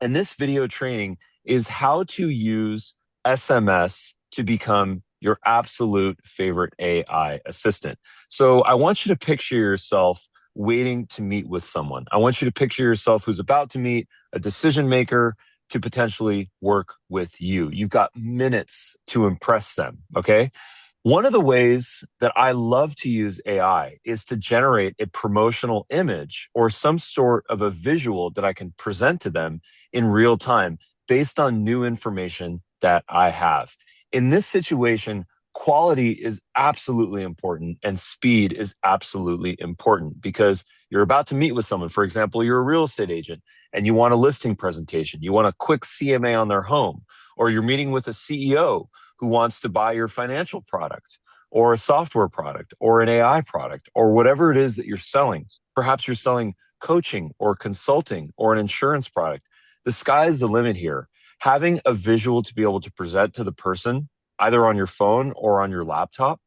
And this video training is how to use SMS to become your absolute favorite AI assistant. So I want you to picture yourself waiting to meet with someone. I want you to picture yourself who's about to meet a decision maker to potentially work with you. You've got minutes to impress them, okay? One of the ways that I love to use AI is to generate a promotional image or some sort of a visual that I can present to them in real time based on new information that I have. In this situation, quality is absolutely important and speed is absolutely important because you're about to meet with someone. For example, you're a real estate agent and you want a listing presentation. You want a quick CMA on their home, or you're meeting with a CEO who wants to buy your financial product or a software product or an AI product or whatever it is that you're selling. Perhaps you're selling coaching or consulting or an insurance product. The sky's the limit here. Having a visual to be able to present to the person, either on your phone or on your laptop,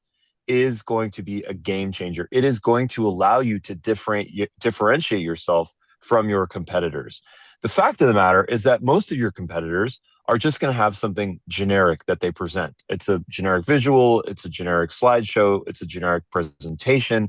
is going to be a game changer. It is going to allow you to differentiate yourself from your competitors. The fact of the matter is that most of your competitors are just going to have something generic that they present. It's a generic visual, it's a generic slideshow, it's a generic presentation.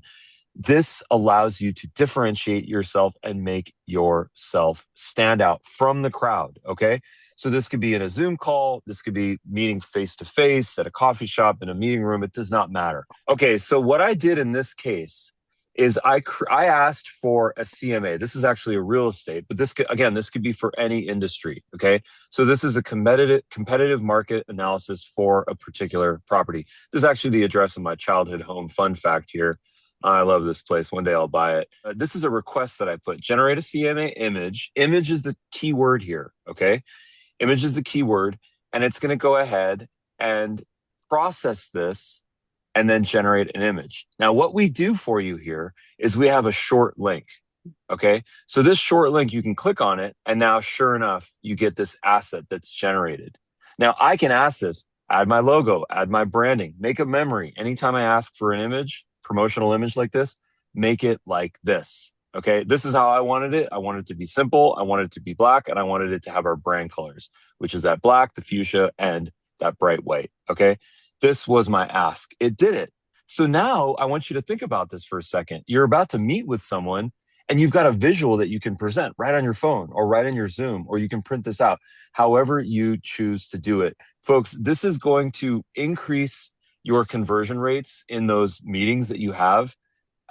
This allows you to differentiate yourself and make yourself stand out from the crowd, okay? So this could be in a Zoom call, this could be meeting face-to-face at a coffee shop, in a meeting room, it does not matter. Okay, so what I did in this case is I asked for a CMA. This is actually a real estate, but this could be for any industry, okay? So this is a competitive market analysis for a particular property. This is actually the address of my childhood home. Fun fact here. I love this place. One day I'll buy it. This is a request that I put. Generate a CMA image. Image is the key word here, okay? Image is the key word, and it's going to go ahead and process this and then generate an image. Now, what we do for you here is we have a short link, okay? So this short link, you can click on it, and now, sure enough, you get this asset that's generated. Now, I can ask this, add my logo, add my branding, make a memory. Anytime I ask for an image, promotional image like this, make it like this, okay? This is how I wanted it. I wanted it to be simple. I wanted it to be black, and I wanted it to have our brand colors, which is that black, the fuchsia, and that bright white, okay? This was my ask. It did it. So now I want you to think about this for a second. You're about to meet with someone and you've got a visual that you can present right on your phone or right in your Zoom, or you can print this out, however you choose to do it. Folks, this is going to increase your conversion rates in those meetings that you have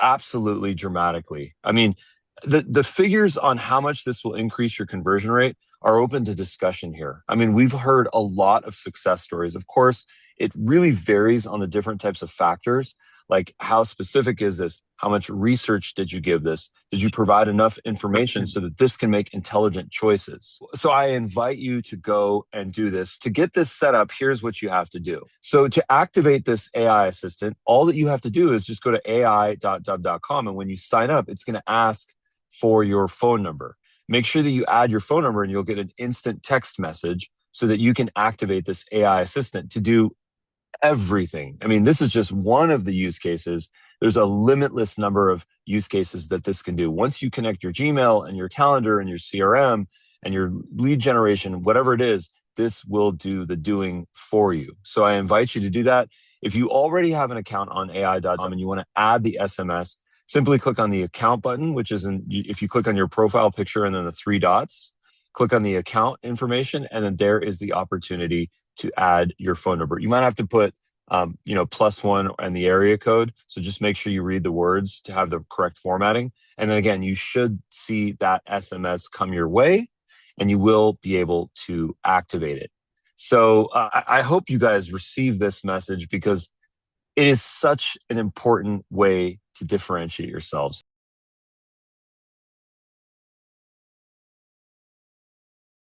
absolutely dramatically. I mean, the figures on how much this will increase your conversion rate are open to discussion here. I mean, we've heard a lot of success stories. Of course, it really varies on the different types of factors, like how specific is this? How much research did you give this? Did you provide enough information so that this can make intelligent choices? So I invite you to go and do this. To get this set up, here's what you have to do. So to activate this AI assistant, all that you have to do is just go to ai.dubb.com. And when you sign up, it's going to ask for your phone number. Make sure that you add your phone number and you'll get an instant text message so that you can activate this AI assistant to do everything. I mean, this is just one of the use cases. There's a limitless number of use cases that this can do. Once you connect your Gmail and your calendar and your CRM and your lead generation, whatever it is, this will do the doing for you. So I invite you to do that. If you already have an account on ai.com and you want to add the SMS, simply click on the account button, which is if you click on your profile picture and then the three dots, click on the account information, and then there is the opportunity to add your phone number. You might have to put, +1 and the area code. So just make sure you read the words to have the correct formatting. And then again, you should see that SMS come your way and you will be able to activate it. So I hope you guys receive this message because it is such an important way to differentiate yourselves.